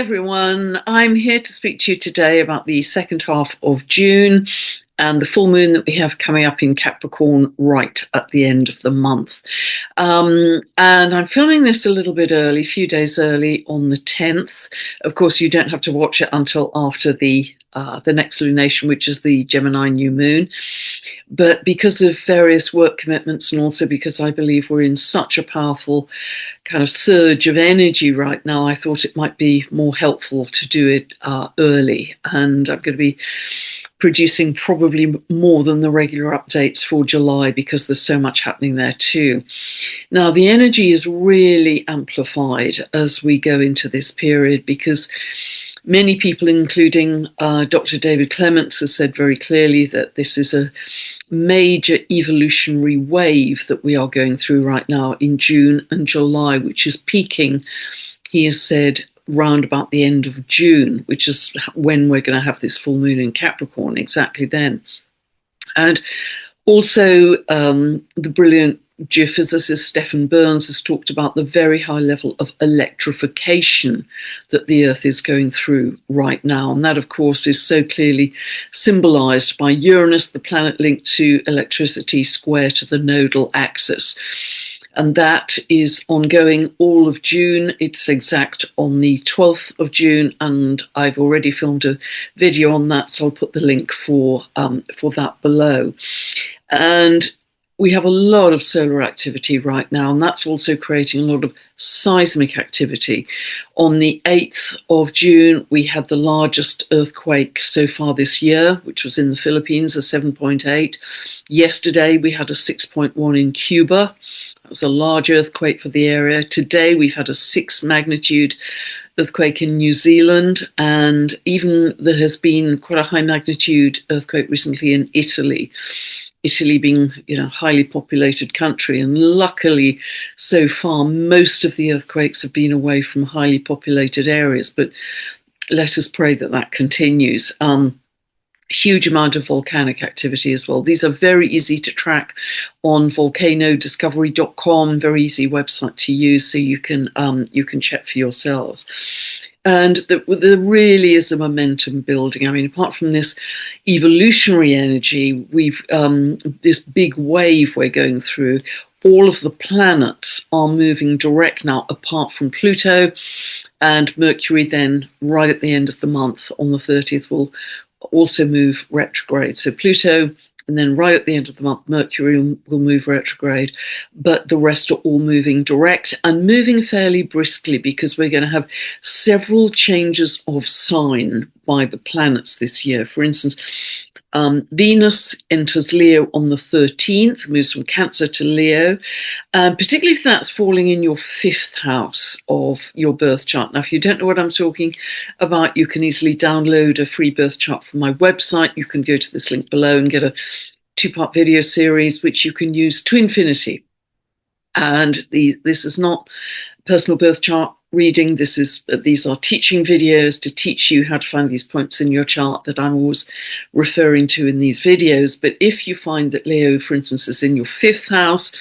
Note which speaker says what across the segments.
Speaker 1: everyone, I'm here to speak to you today about the second half of June and the full moon that we have coming up in Capricorn right at the end of the month. And I'm filming this a little bit early, a few days early on the 10th. Of course, you don't have to watch it until after the next lunation, which is the Gemini new moon. But because of various work commitments and also because I believe we're in such a powerful kind of surge of energy right now, I thought it might be more helpful to do it early. And I'm going to be producing probably more than the regular updates for July because there's so much happening there too. Now, the energy is really amplified as we go into this period because many people, including Dr. David Clements, has said very clearly that this is a major evolutionary wave that we are going through right now in June and July, which is peaking, he has said, round about the end of June, which is when we're going to have this full moon in Capricorn, exactly then. And also the brilliant geophysicist Stephen Burns has talked about the very high level of electrification that the Earth is going through right now. And that, of course, is so clearly symbolized by Uranus, the planet linked to electricity, square to the nodal axis. And that is ongoing all of June. It's exact on the 12th of June, and I've already filmed a video on that, so I'll put the link for that below. And we have a lot of solar activity right now, and that's also creating a lot of seismic activity. On the 8th of June, we had the largest earthquake so far this year, which was in the Philippines, a 7.8. Yesterday, we had a 6.1 in Cuba. That was a large earthquake for the area. Today, we've had a 6 magnitude earthquake in New Zealand, and even there has been quite a high magnitude earthquake recently in Italy. Italy being, a highly populated country, and luckily so far most of the earthquakes have been away from highly populated areas, but let us pray that that continues. Huge amount of volcanic activity as well. These are very easy to track on volcanodiscovery.com, very easy website to use, so you can check for yourselves. And there really is a momentum building. I mean, apart from this evolutionary energy, we've this big wave we're going through. All of the planets are moving direct now, apart from Pluto, and Mercury then right at the end of the month on the 30th will also move retrograde. So Pluto, and then right at the end of the month, Mercury will move retrograde, but the rest are all moving direct and moving fairly briskly because we're going to have several changes of sign by the planets this year. For instance, Venus enters Leo on the 13th, moves from Cancer to Leo, particularly if that's falling in your 5th house of your birth chart. Now, if you don't know what I'm talking about, you can easily download a free birth chart from my website. You can go to this link below and get a 2-part video series, which you can use to infinity. And this is not personal birth chart reading. These are teaching videos to teach you how to find these points in your chart that I'm always referring to in these videos. But if you find that Leo, for instance, is in your 5th house,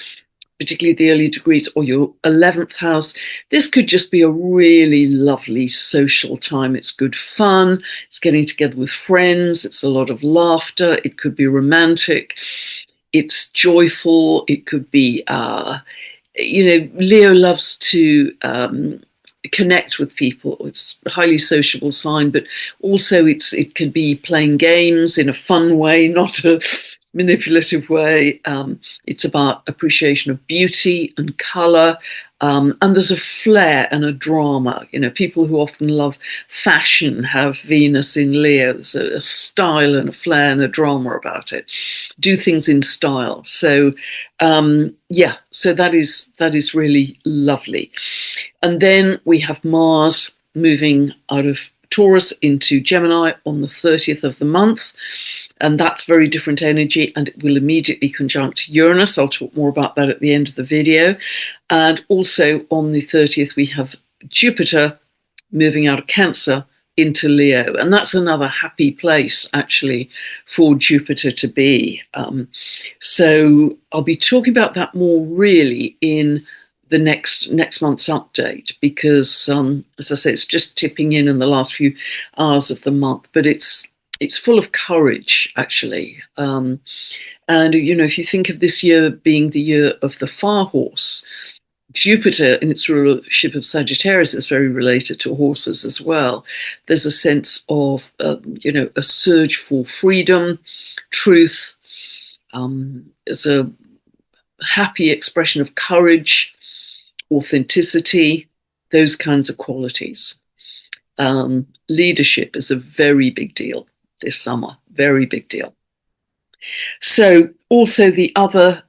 Speaker 1: particularly the early degrees, or your 11th house, this could just be a really lovely social time. It's good fun. It's getting together with friends. It's a lot of laughter. It could be romantic. It's joyful. It could be, Leo loves to connect with people. It's a highly sociable sign, but also it can be playing games in a fun way, not a manipulative way. It's about appreciation of beauty and color, and there's a flair and a drama. People who often love fashion have Venus in Leo. There's a style and a flair and a drama about it. Do things in style. So so that is really lovely. And then we have Mars moving out of Taurus into Gemini on the 30th of the month. And that's very different energy, and it will immediately conjunct Uranus. I'll talk more about that at the end of the video. And also on the 30th, we have Jupiter moving out of Cancer into Leo. And that's another happy place, actually, for Jupiter to be. So I'll be talking about that more really in the next month's update, because as I say, it's just tipping in the last few hours of the month, but it's full of courage, actually. And if you think of this year being the year of the fire horse, Jupiter in its rulership of Sagittarius is very related to horses as well. There's a sense of a surge for freedom, truth. There's a happy expression of courage, authenticity, those kinds of qualities. Leadership is a very big deal this summer, very big deal. So also the other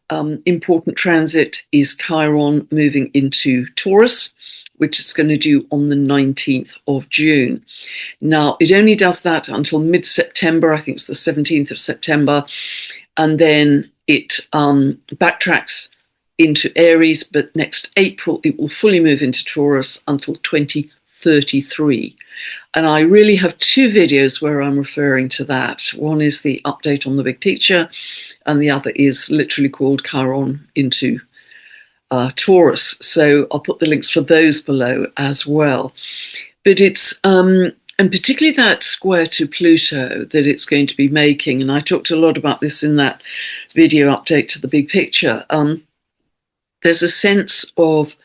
Speaker 1: important transit is Chiron moving into Taurus, which it's going to do on the 19th of June. Now, it only does that until mid-September. I think it's the 17th of September. And then it backtracks into Aries, but next April it will fully move into Taurus until 2033. And I really have two videos where I'm referring to that. One is the update on the big picture, and the other is literally called Chiron into Taurus. So I'll put the links for those below as well. But it's, and particularly that square to Pluto that it's going to be making, and I talked a lot about this in that video update to the big picture. There's a sense of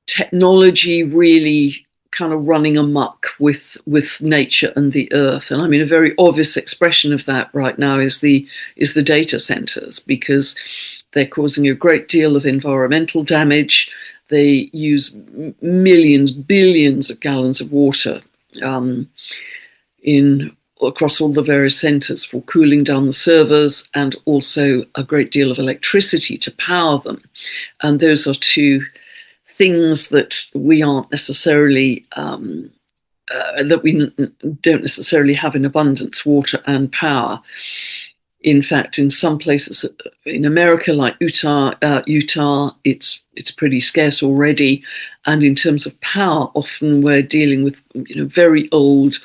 Speaker 1: technology really kind of running amok with nature and the earth. And I mean, a very obvious expression of that right now is the data centers, because they're causing a great deal of environmental damage. They use millions, billions of gallons of water across all the various centers for cooling down the servers, and also a great deal of electricity to power them. And those are two things that we aren't necessarily, that we don't necessarily have in abundance, water and power. In fact, in some places in America, like Utah, it's pretty scarce already. And in terms of power, often we're dealing with very old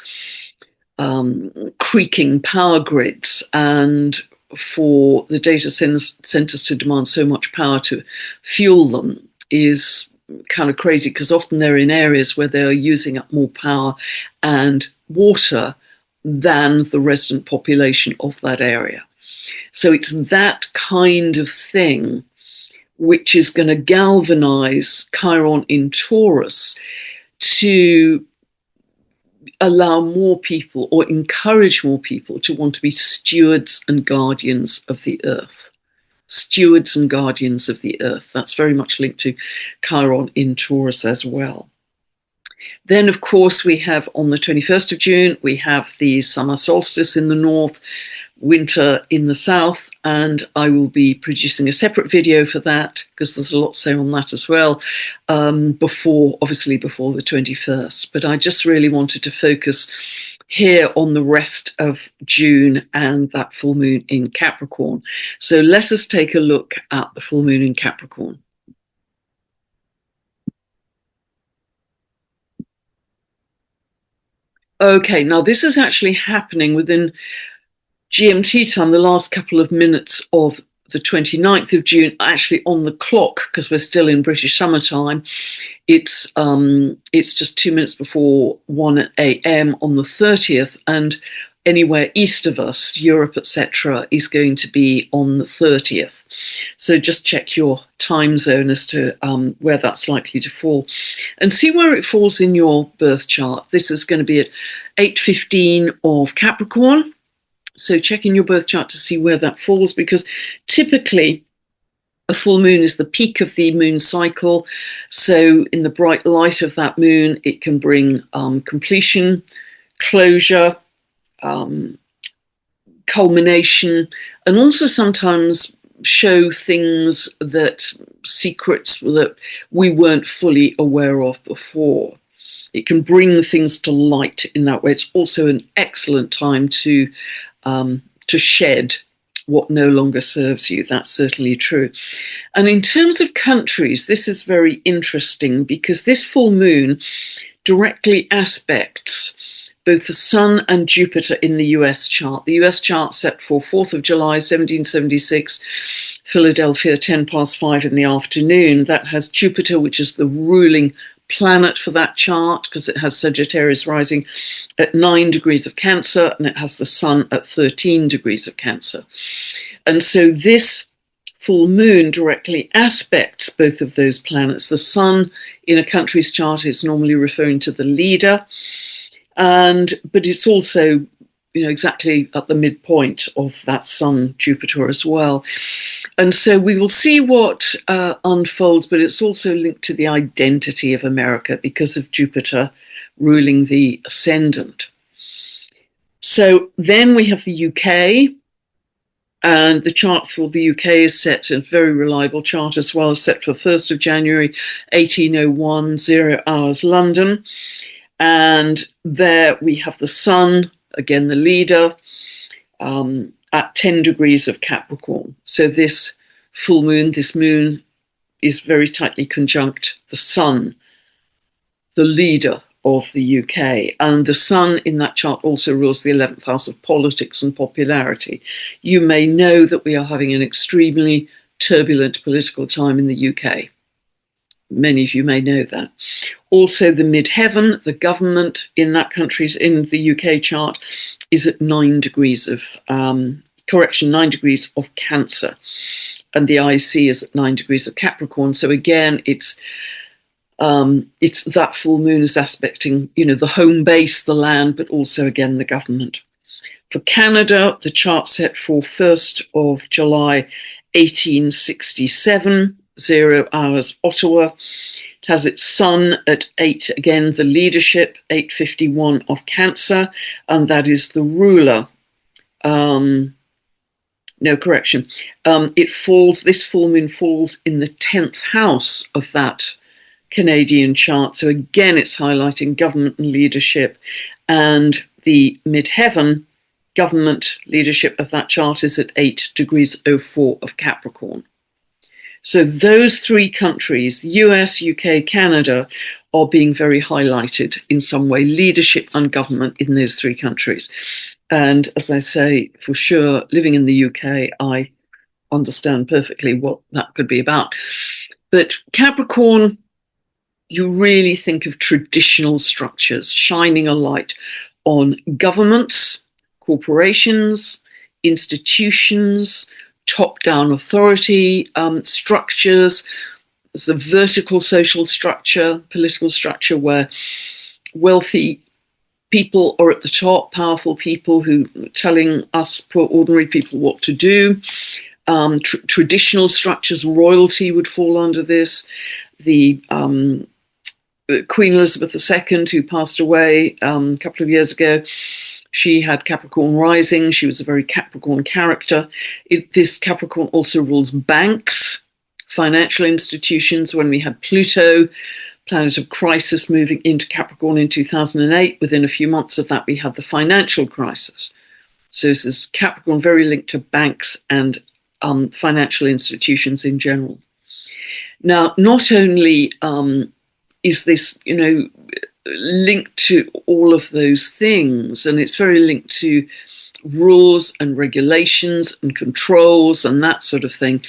Speaker 1: creaking power grids, and for the data centers to demand so much power to fuel them is kind of crazy, because often they're in areas where they're using up more power and water than the resident population of that area. So it's that kind of thing which is going to galvanize Chiron in Taurus to allow more people, or encourage more people, to want to be stewards and guardians of the earth. Stewards and guardians of the earth. That's very much linked to Chiron in Taurus as well. Then, of course, we have on the 21st of June, we have the summer solstice in the north, winter in the south, and I will be producing a separate video for that, because there's a lot to say on that as well, obviously before the 21st. But I just really wanted to focus here on the rest of June and that full moon in Capricorn. So let us take a look at the full moon in Capricorn. Okay, now this is actually happening within GMT time, the last couple of minutes of the 29th of June, actually on the clock, because we're still in British summertime. It's just 2 minutes before 1 a.m. on the 30th, and anywhere east of us, Europe, etc., is going to be on the 30th. So just check your time zone as to where that's likely to fall, and see where it falls in your birth chart. This is going to be at 8:15 of Capricorn. So check in your birth chart to see where that falls, because typically a full moon is the peak of the moon cycle. So in the bright light of that moon, it can bring completion, closure, culmination, and also sometimes show things secrets that we weren't fully aware of before. It can bring things to light in that way. It's also an excellent time to shed what no longer serves you. That's certainly true. And in terms of countries, this is very interesting, because this full moon directly aspects both the Sun and Jupiter in the US chart. The US chart set for 4th of July 1776, Philadelphia, 5:10 in the afternoon. That has Jupiter, which is the ruling planet for that chart, because it has Sagittarius rising at 9 degrees of Cancer, and it has the Sun at 13 degrees of Cancer. And so this full moon directly aspects both of those planets. The Sun in a country's chart is normally referring to the leader, but it's also, exactly at the midpoint of that Sun Jupiter as well. And so we will see what unfolds, but it's also linked to the identity of America because of Jupiter ruling the ascendant. So then we have the UK, and the chart for the UK is set, a very reliable chart as well, set for 1st of January 1801, 0 hours London. And there we have the Sun, again the leader, at 10 degrees of Capricorn. So this full moon, this moon, is very tightly conjunct the Sun, the leader of the UK. And the Sun in that chart also rules the 11th house of politics and popularity. You may know that we are having an extremely turbulent political time in the UK. Many of you may know that. Also, the midheaven, the government in that country's, in the UK chart, is at 9 degrees of 9 degrees of Cancer, and the IC is at 9 degrees of Capricorn. So again, it's that full moon is aspecting, the home base, the land, but also again the government. For Canada, the chart set for 1st of July 1867, 0 hours Ottawa. It has its Sun at 8, again the leadership, 8:51 of Cancer, and that is the ruler. This full moon falls in the 10th house of that Canadian chart. So again, it's highlighting government and leadership, and the midheaven government leadership of that chart is at 8 degrees 04 of Capricorn. So those three countries, US, UK, Canada, are being very highlighted in some way, leadership and government in those three countries. And as I say, for sure, living in the UK, I understand perfectly what that could be about. But Capricorn, you really think of traditional structures, shining a light on governments, corporations, institutions, top-down authority structures. There's a vertical social structure, political structure, where wealthy people are at the top, powerful people who are telling us poor ordinary people what to do. Traditional structures, royalty would fall under this. The Queen Elizabeth II, who passed away a couple of years ago, she had Capricorn rising. She was a very Capricorn character. This Capricorn also rules banks, financial institutions. When we had Pluto, planet of crisis, moving into Capricorn in 2008, within a few months of that, we had the financial crisis. So this is Capricorn very linked to banks and financial institutions in general. Now, not only is this, linked to all of those things, and it's very linked to rules and regulations and controls and that sort of thing.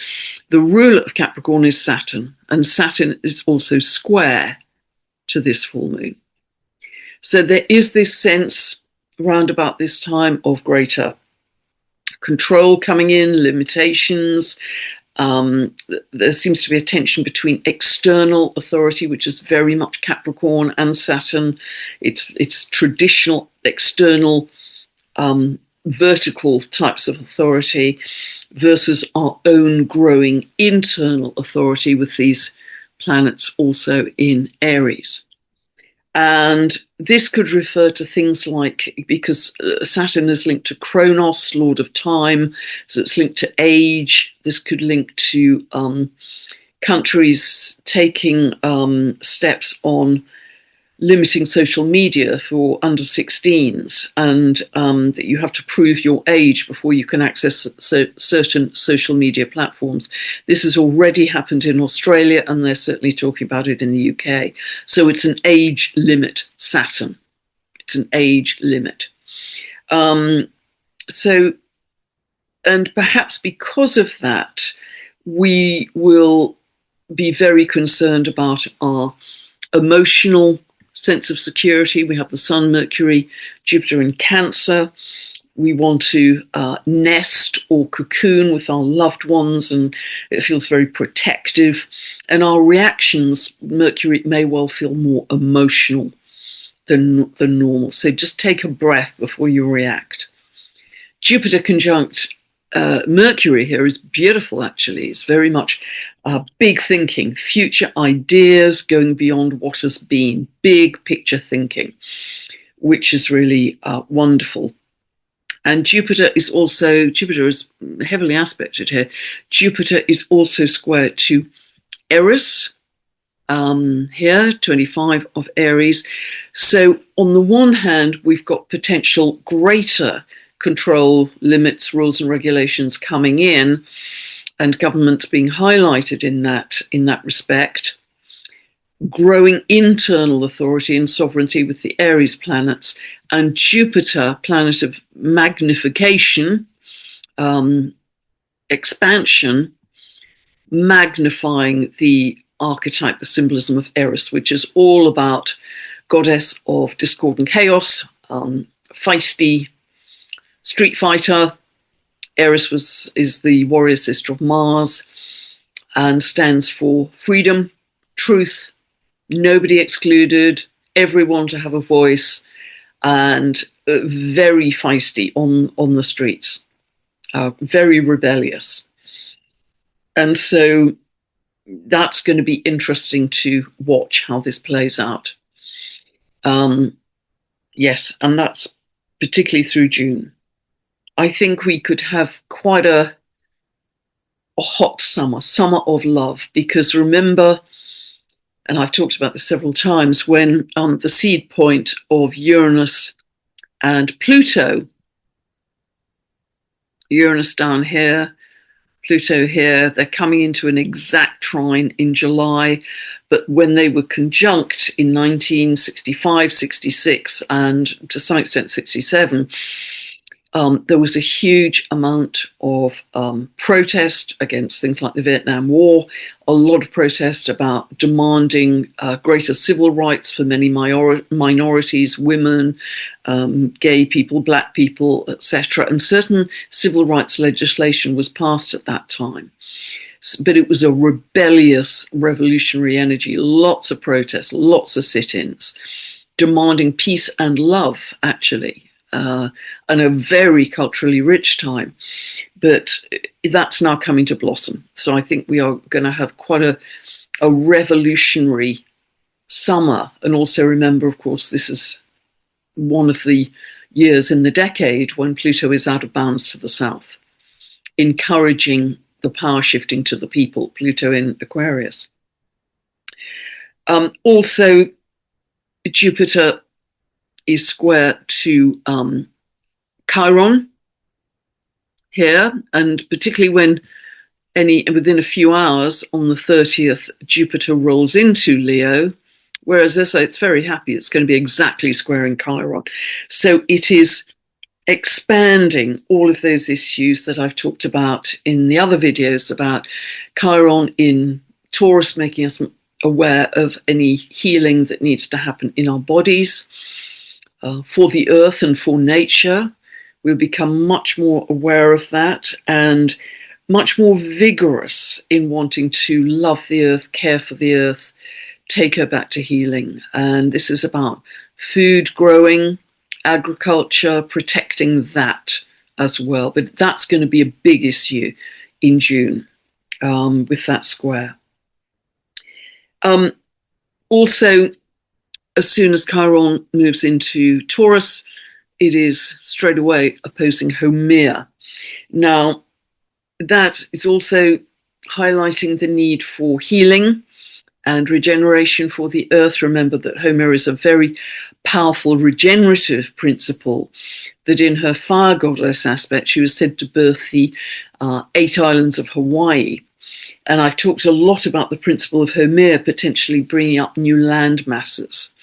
Speaker 1: The ruler of Capricorn is Saturn, and Saturn is also square to this full moon. So there is this sense around about this time of greater control coming in, limitations. There seems to be a tension between external authority, which is very much Capricorn, and Saturn. It's traditional external vertical types of authority versus our own growing internal authority, with these planets also in Aries. And this could refer to things like, because Saturn is linked to Kronos, Lord of Time, so it's linked to age. This could link to countries taking steps on limiting social media for under 16s, and that you have to prove your age before you can access certain social media platforms. This has already happened in Australia, and they're certainly talking about it in the UK. So it's an age limit Saturn It's an age limit. And perhaps because of that, we will be very concerned about our emotional sense of security. We have the Sun, Mercury, Jupiter in Cancer. We want to nest or cocoon with our loved ones, and it feels very protective. And our reactions, Mercury may well feel more emotional than normal. So just take a breath before you react. Jupiter conjunct Mercury here is beautiful, actually. It's very much big thinking, future ideas going beyond what has been, big picture thinking, which is really wonderful. And Jupiter is heavily aspected here. Jupiter is also square to Eris, here, 25 of Aries. So on the one hand, we've got potential greater control, limits, rules and regulations coming in, and governments being highlighted in that respect. Growing internal authority and sovereignty with the Aries planets, and Jupiter, planet of magnification, expansion, magnifying the archetype, the symbolism of Eris, which is all about goddess of discord and chaos, feisty, street fighter. Eris is the warrior sister of Mars and stands for freedom, truth, nobody excluded, everyone to have a voice, and very feisty on the streets, very rebellious. And so that's going to be interesting to watch how this plays out. Yes, and that's particularly through June. I think we could have quite a hot summer of love, because remember, and I've talked about this several times, when the seed point of Uranus and Pluto, Uranus down here, Pluto here, they're coming into an exact trine in July, but when they were conjunct in 1965, 66, and to some extent 67, there was a huge amount of protest against things like the Vietnam War, a lot of protest about demanding greater civil rights for many minorities, women, gay people, black people, etc. And certain civil rights legislation was passed at that time. But it was a rebellious, revolutionary energy, lots of protests, lots of sit-ins, demanding peace and love, actually. And a very culturally rich time, but that's now coming to blossom. So I think we are going to have quite a revolutionary summer. And also remember, of course, this is one of the years in the decade when Pluto is out of bounds to the south, encouraging the power shifting to the people, Pluto in Aquarius. Also, Jupiter is square to Chiron here, and particularly when within a few hours on the 30th, Jupiter rolls into Leo, whereas I say it's very happy, it's going to be exactly squaring Chiron. So it is expanding all of those issues that I've talked about in the other videos about Chiron in Taurus, making us aware of any healing that needs to happen in our bodies. For the earth and for nature, we'll become much more aware of that and much more vigorous in wanting to love the earth, care for the earth, take her back to healing. And this is about food growing, agriculture, protecting that as well. But that's going to be a big issue in June with that square. Also, as soon as Chiron moves into Taurus, it is straight away opposing Homer. Now, that is also highlighting the need for healing and regeneration for the earth. Remember that Homer is a very powerful regenerative principle, that in her fire goddess aspect, she was said to birth the 8 islands of Hawaii. And I've talked a lot about the principle of Homer potentially bringing up new land masses.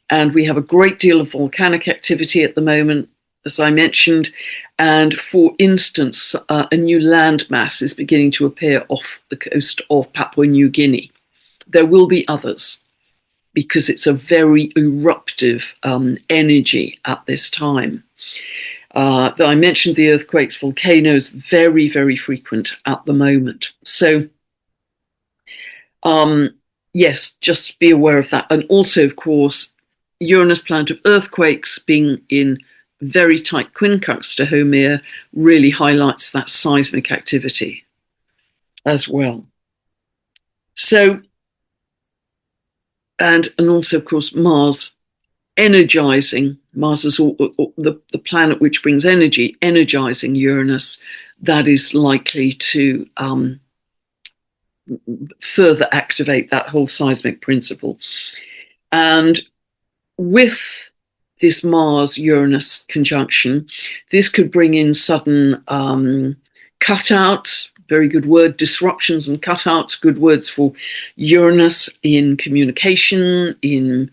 Speaker 1: And we have a great deal of volcanic activity at the moment, as I mentioned. And for instance, a new landmass is beginning to appear off the coast of Papua New Guinea. There will be others, because it's a very eruptive energy at this time. I mentioned the earthquakes, volcanoes, very, very frequent at the moment. So, yes, just be aware of that. And also, of course, Uranus, planet of earthquakes, being in very tight quincunx to Haumea, really highlights that seismic activity as well. So, and also, of course, Mars energizing. Mars is the planet which brings energy, energizing Uranus. That is likely to further activate that whole seismic principle. And with this Mars-Uranus conjunction, this could bring in sudden cutouts, very good word, disruptions and cutouts, good words for Uranus in communication, in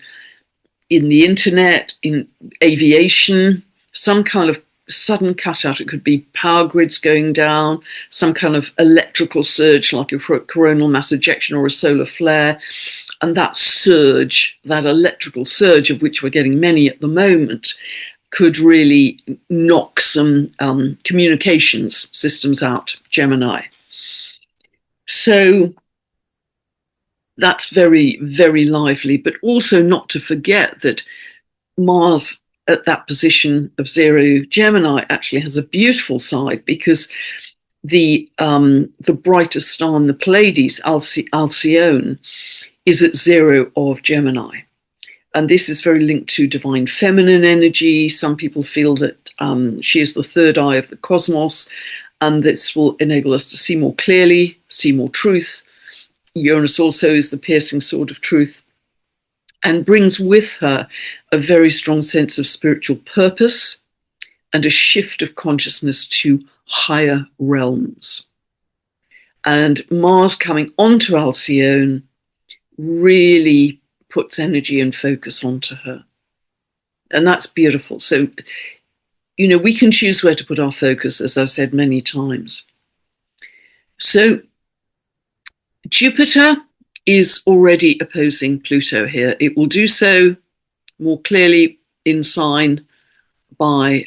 Speaker 1: the internet, in aviation, some kind of sudden cutout. It could be power grids going down, some kind of electrical surge like a coronal mass ejection or a solar flare. And that surge, that electrical surge, of which we're getting many at the moment, could really knock some communications systems out, Gemini. So that's very, very lively, but also not to forget that Mars at that position of 0 Gemini actually has a beautiful side, because the brightest star in the Pleiades, Alcyone, is at 0 of Gemini. And this is very linked to divine feminine energy. Some people feel that she is the third eye of the cosmos, and this will enable us to see more clearly, see more truth. Uranus also is the piercing sword of truth, and brings with her a very strong sense of spiritual purpose and a shift of consciousness to higher realms. And Mars coming onto Alcyone really puts energy and focus onto her. And that's beautiful. So, you know, we can choose where to put our focus, as I've said many times. So Jupiter is already opposing Pluto here. It will do so more clearly in sign by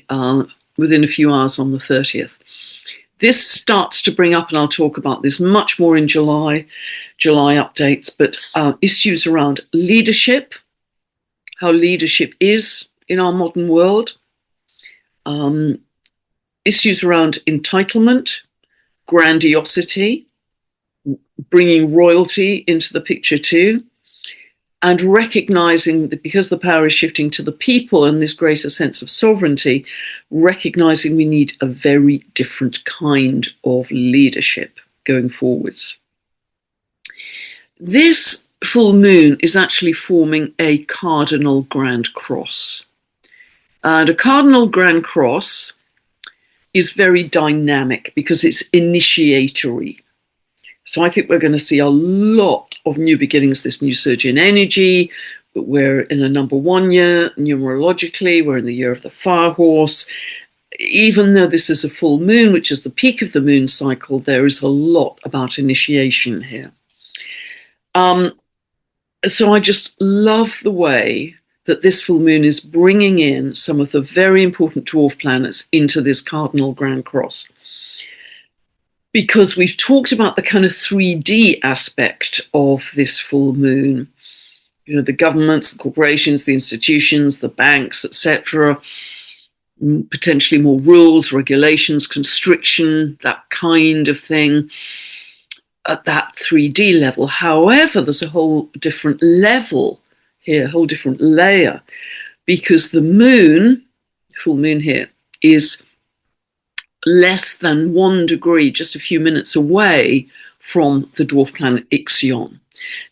Speaker 1: within a few hours on the 30th. This starts to bring up, and I'll talk about this much more in July updates, but issues around leadership, how leadership is in our modern world, issues around entitlement, grandiosity, bringing royalty into the picture too, and recognizing that because the power is shifting to the people and this greater sense of sovereignty, recognizing we need a very different kind of leadership going forwards. This full moon is actually forming a cardinal grand cross. And a cardinal grand cross is very dynamic because it's initiatory. So I think we're going to see a lot of new beginnings, this new surge in energy. But we're in a number 1 year, numerologically, we're in the year of the fire horse. Even though this is a full moon, which is the peak of the moon cycle, there is a lot about initiation here. So I just love the way that this full moon is bringing in some of the very important dwarf planets into this cardinal grand cross. Because we've talked about the kind of 3D aspect of this full moon, you know, the governments, the corporations, the institutions, the banks, etc., potentially more rules, regulations, constriction, that kind of thing at that 3D level. However, there's a whole different level here, a whole different layer, because the moon, full moon here, is less than 1 degree, just a few minutes away from the dwarf planet Ixion.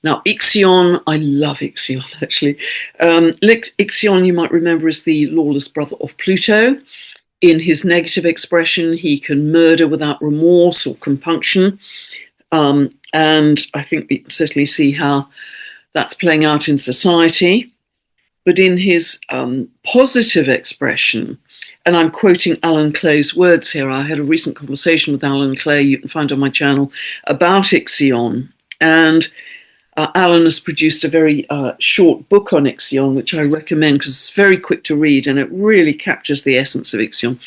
Speaker 1: Now, Ixion, I love Ixion, actually. Ixion, you might remember, is the lawless brother of Pluto. In his negative expression, he can murder without remorse or compunction. And I think we can certainly see how that's playing out in society. But in his positive expression, and I'm quoting Alan Clay's words here. I had a recent conversation with Alan Clay, you can find on my channel, about Ixion. And Alan has produced a very short book on Ixion, which I recommend because it's very quick to read and it really captures the essence of Ixion.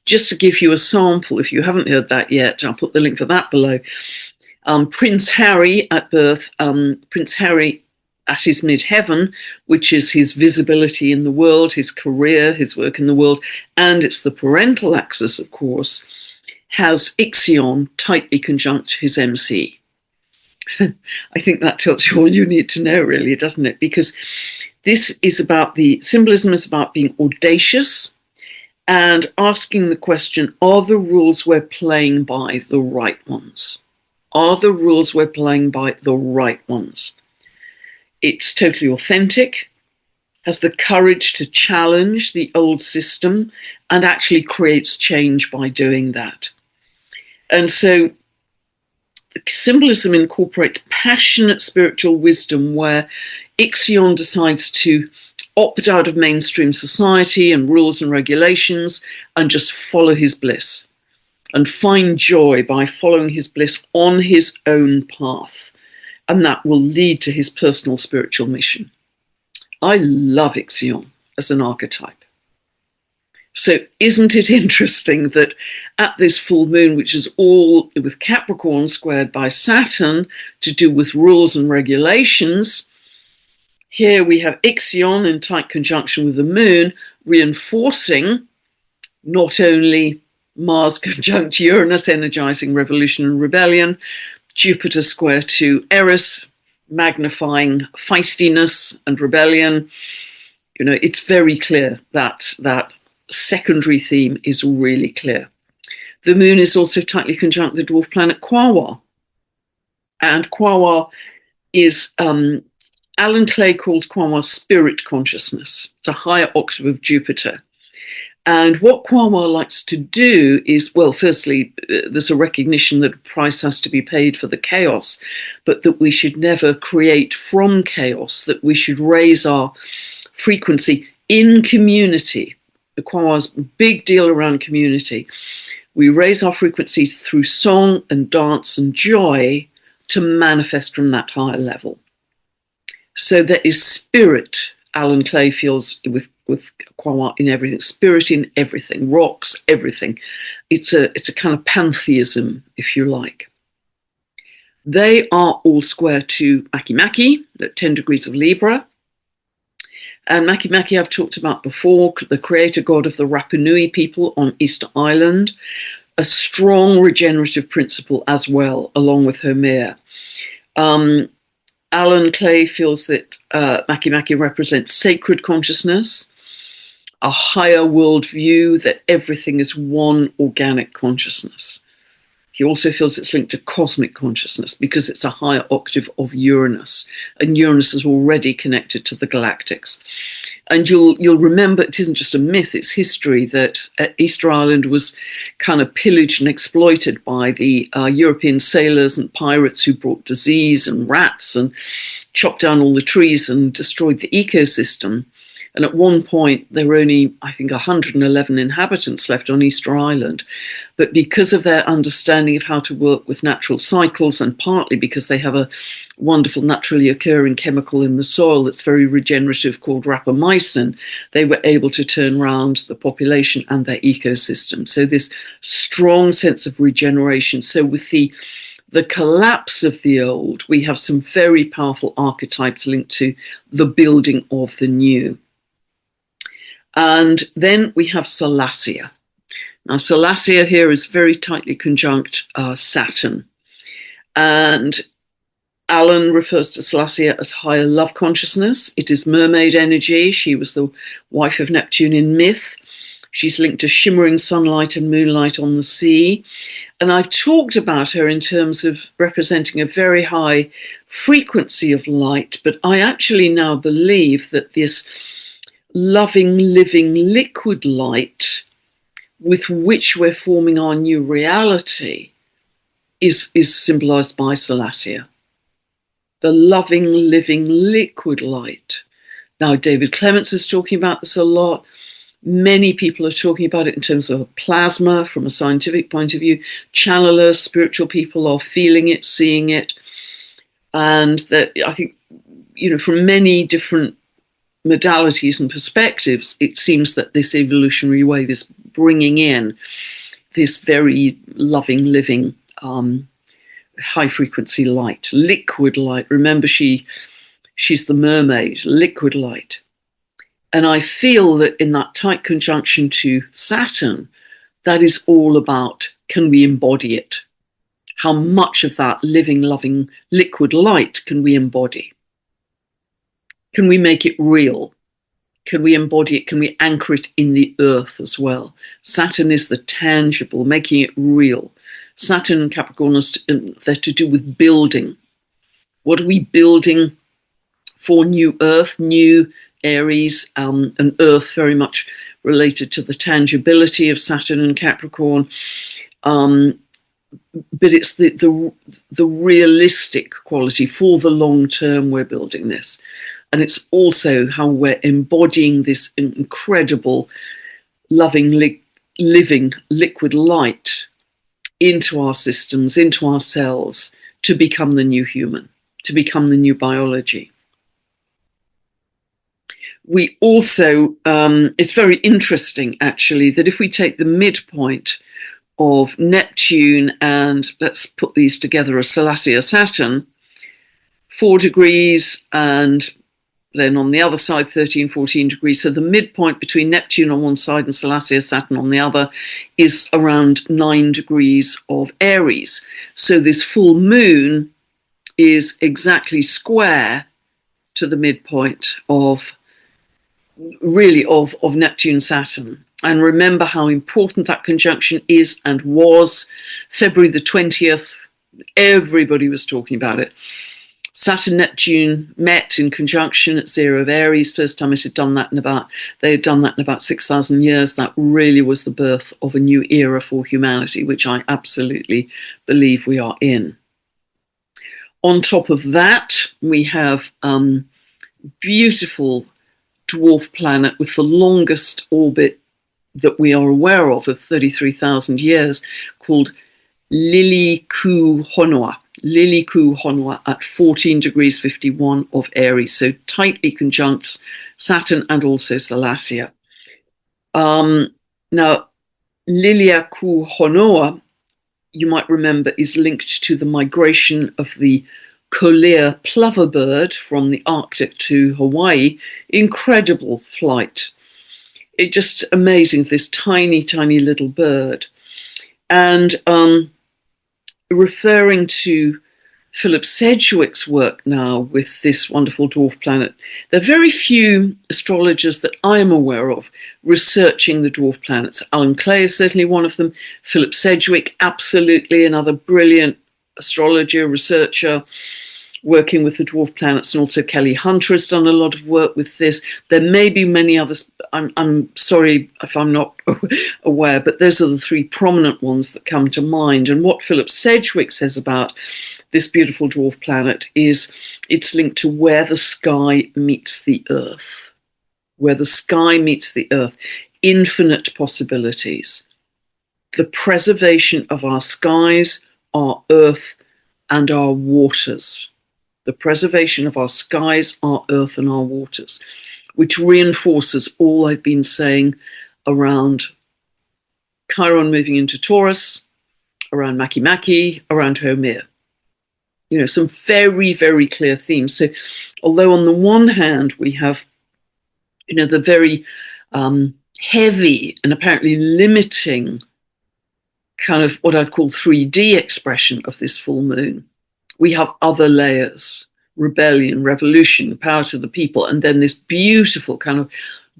Speaker 1: Just to give you a sample, if you haven't heard that yet, I'll put the link for that below. Prince Harry at birth, Prince Harry at his midheaven, which is his visibility in the world, his career, his work in the world, and it's the parental axis, of course, has Ixion tightly conjunct his MC. I think that tells you all you need to know, really, doesn't it? Because this is about the symbolism is about being audacious and asking the question, are the rules we're playing by the right ones? Are the rules we're playing by the right ones? It's totally authentic, has the courage to challenge the old system, and actually creates change by doing that. And so the symbolism incorporates passionate spiritual wisdom where Ixion decides to opt out of mainstream society and rules and regulations and just follow his bliss and find joy by following his bliss on his own path. And that will lead to his personal spiritual mission. I love Ixion as an archetype. So isn't it interesting that at this full moon, which is all with Capricorn squared by Saturn to do with rules and regulations, here we have Ixion in tight conjunction with the moon, reinforcing not only Mars conjunct Uranus, energizing revolution and rebellion, Jupiter square to Eris, magnifying feistiness and rebellion. You know, it's very clear that that secondary theme is really clear. The moon is also tightly conjunct the dwarf planet Quawa. And Quawa is, Alan Clay calls Quawa spirit consciousness. It's a higher octave of Jupiter. And what Quawa likes to do is, well, firstly, there's a recognition that a price has to be paid for the chaos, but that we should never create from chaos, that we should raise our frequency in community. The Quawa's big deal around community. We raise our frequencies through song and dance and joy to manifest from that higher level. So there is spirit, Alan Clay feels, with Quawa in everything, spirit in everything, rocks, everything. It's a kind of pantheism, if you like. They are all square to Makemake, at 10 degrees of Libra. And Makemake I've talked about before, the creator god of the Rapa Nui people on Easter Island, a strong regenerative principle as well, along with her mare. Alan Clay feels that Makemake represents sacred consciousness, a higher worldview, that everything is one organic consciousness. He also feels it's linked to cosmic consciousness because it's a higher octave of Uranus, and Uranus is already connected to the galactics. And you'll remember, it isn't just a myth, it's history, that Easter Island was kind of pillaged and exploited by the European sailors and pirates who brought disease and rats and chopped down all the trees and destroyed the ecosystem. And at one point, there were only, I think, 111 inhabitants left on Easter Island. But because of their understanding of how to work with natural cycles, and partly because they have a wonderful naturally occurring chemical in the soil that's very regenerative called rapamycin, they were able to turn around the population and their ecosystem. So this strong sense of regeneration. So with the collapse of the old, we have some very powerful archetypes linked to the building of the new. And then we have Salacia. Now, Salacia here is very tightly conjunct Saturn. And Alan refers to Salacia as higher love consciousness. It is mermaid energy. She was the wife of Neptune in myth. She's linked to shimmering sunlight and moonlight on the sea. And I've talked about her in terms of representing a very high frequency of light, but I actually now believe that this loving, living, liquid light with which we're forming our new reality is symbolized by Salacia. The loving, living, liquid light Now, David Clements is talking about this a lot. Many people are talking about it in terms of plasma from a scientific point of view. Channelers, spiritual people are feeling it, seeing it. And that, I think, from many different modalities and perspectives, it seems that this evolutionary wave is bringing in this very loving, living, high frequency light, liquid light. Remember, she's the mermaid, liquid light. And I feel that in that tight conjunction to Saturn, that is all about, can we embody it? How much of that living, loving, liquid light can we embody? Can we make it real? Can we embody it? Can we anchor it in the earth as well? Saturn is the tangible, making it real. Saturn and Capricorn, they're to do with building. What are we building for new earth, new Aries, and earth very much related to the tangibility of Saturn and Capricorn. But it's the realistic quality for the long term we're building this. And it's also how we're embodying this incredible, loving, living, liquid light into our systems, into our cells, to become the new human, to become the new biology. We also, it's very interesting actually, that if we take the midpoint of Neptune and let's put these together as Salacia Saturn, 4 degrees, and then on the other side 13, 14 degrees. So the midpoint between Neptune on one side and Salacia Saturn on the other is around 9 degrees of Aries. So this full moon is exactly square to the midpoint of Neptune Saturn. And remember how important that conjunction is and was. February the 20th, everybody was talking about it. Saturn Neptune met in conjunction at 0 of Aries. First time they had done that in about 6,000 years. That really was the birth of a new era for humanity, which I absolutely believe we are in. On top of that, we have beautiful dwarf planet with the longest orbit that we are aware of 33,000 years, called Lili Ku Honua. Lili Ku Honua at 14 degrees 51 of Aries, so tightly conjuncts Saturn and also Salacia. Now, Lilia Ku Honua, you might remember, is linked to the migration of the Collier plover bird from the Arctic to Hawaii. Incredible flight. It's just amazing, this tiny, tiny little bird. And referring to Philip Sedgwick's work now with this wonderful dwarf planet, there are very few astrologers that I am aware of researching the dwarf planets. Alan Clay is certainly one of them. Philip Sedgwick, absolutely another brilliant astrologer, researcher, working with the dwarf planets, and also Kelly Hunter has done a lot of work with this. There may be many others. I'm sorry if I'm not aware, but those are the 3 prominent ones that come to mind. And what Philip Sedgwick says about this beautiful dwarf planet is it's linked to where the sky meets the earth. Where the sky meets the earth. Infinite possibilities. The preservation of our skies, our earth, and our waters. The preservation of our skies, our earth, and our waters, which reinforces all I've been saying around Chiron moving into Taurus, around Makemake, around Homea. Some very, very clear themes. So although on the one hand we have, the very heavy and apparently limiting kind of what I'd call 3D expression of this full moon, we have other layers: rebellion, revolution, power to the people, and then this beautiful kind of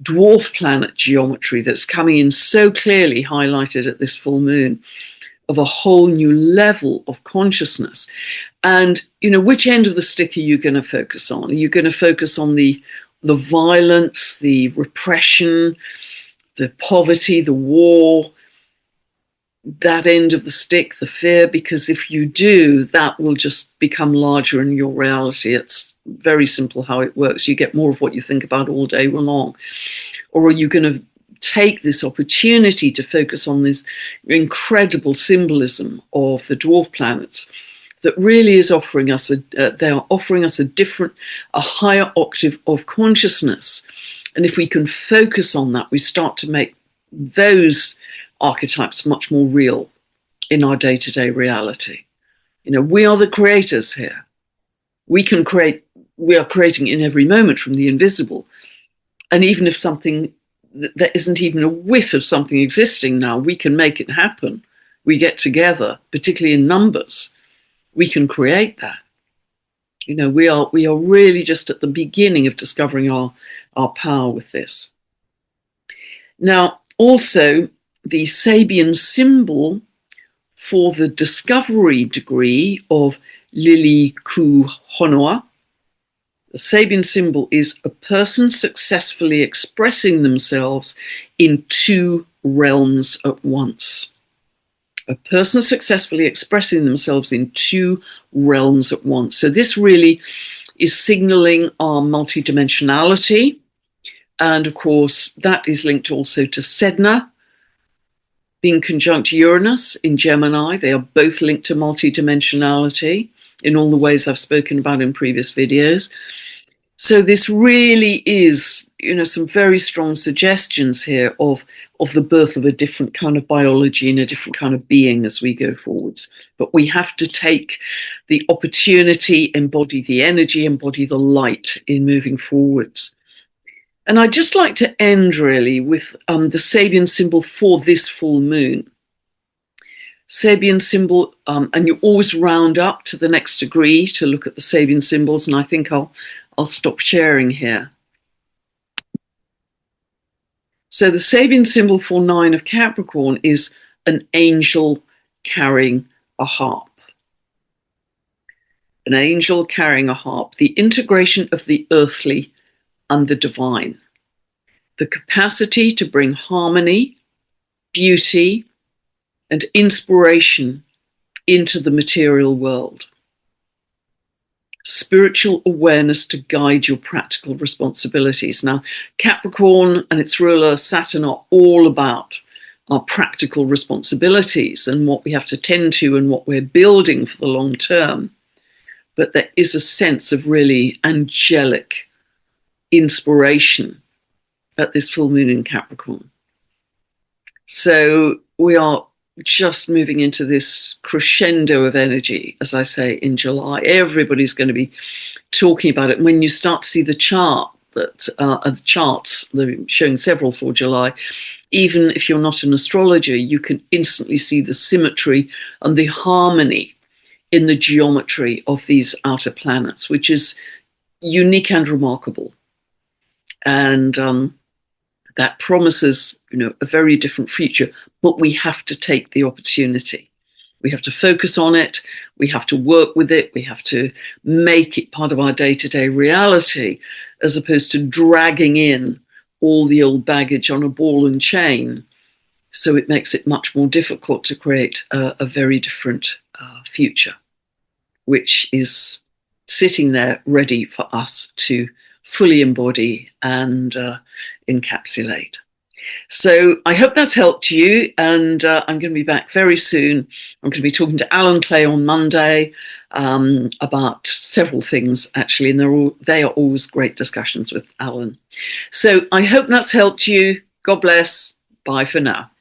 Speaker 1: dwarf planet geometry that's coming in so clearly highlighted at this full moon, of a whole new level of consciousness. And, which end of the stick are you going to focus on? Are you going to focus on the violence, the repression, the poverty, the war, that end of the stick, the fear? Because if you do, that will just become larger in your reality. It's very simple how it works. You get more of what you think about all day long. Or are you going to take this opportunity to focus on this incredible symbolism of the dwarf planets that really is offering us they are offering us a higher octave of consciousness. And if we can focus on that, we start to make those archetypes much more real in our day-to-day reality. You know, we are the creators here. We are creating in every moment from the invisible. And even if something, there isn't even a whiff of something existing now, we can make it happen. We get together, particularly in numbers, we can create that. You know, we are really just at the beginning of discovering our power with this. Now, also, the Sabian symbol for the discovery degree of Lili Ku Honua, the Sabian symbol is a person successfully expressing themselves in two realms at once. A person successfully expressing themselves in two realms at once. So this really is signaling our multidimensionality. And of course, that is linked also to Sedna being conjunct Uranus in Gemini. They are both linked to multidimensionality in all the ways I've spoken about in previous videos. So this really is, you know, some very strong suggestions here of the birth of a different kind of biology and a different kind of being as we go forwards. But we have to take the opportunity, embody the energy, embody the light in moving forwards. And I'd just like to end really with the Sabian symbol for this full moon. Sabian symbol, and you always round up to the next degree to look at the Sabian symbols, and I think I'll stop sharing here. So the Sabian symbol for 9 of Capricorn is an angel carrying a harp. An angel carrying a harp, the integration of the earthly and the divine. The capacity to bring harmony, beauty, and inspiration into the material world. Spiritual awareness to guide your practical responsibilities. Now, Capricorn and its ruler Saturn are all about our practical responsibilities and what we have to tend to and what we're building for the long term. But there is a sense of really angelic inspiration at this full moon in Capricorn. So we are just moving into this crescendo of energy, as I say, in July. Everybody's going to be talking about it. And when you start to see the chart, the charts, they're showing several for July, even if you're not an astrologer, you can instantly see the symmetry and the harmony in the geometry of these outer planets, which is unique and remarkable. And that promises, you know, a very different future, but we have to take the opportunity. We have to focus on it. We have to work with it. We have to make it part of our day-to-day reality, as opposed to dragging in all the old baggage on a ball and chain. So it makes it much more difficult to create a very different future, which is sitting there ready for us to fully embody and encapsulate. So I hope that's helped you, and I'm going to be back very soon. I'm going to be talking to Alan Clay on Monday about several things, actually, and they are always great discussions with Alan. So I hope that's helped you. God bless. Bye for now.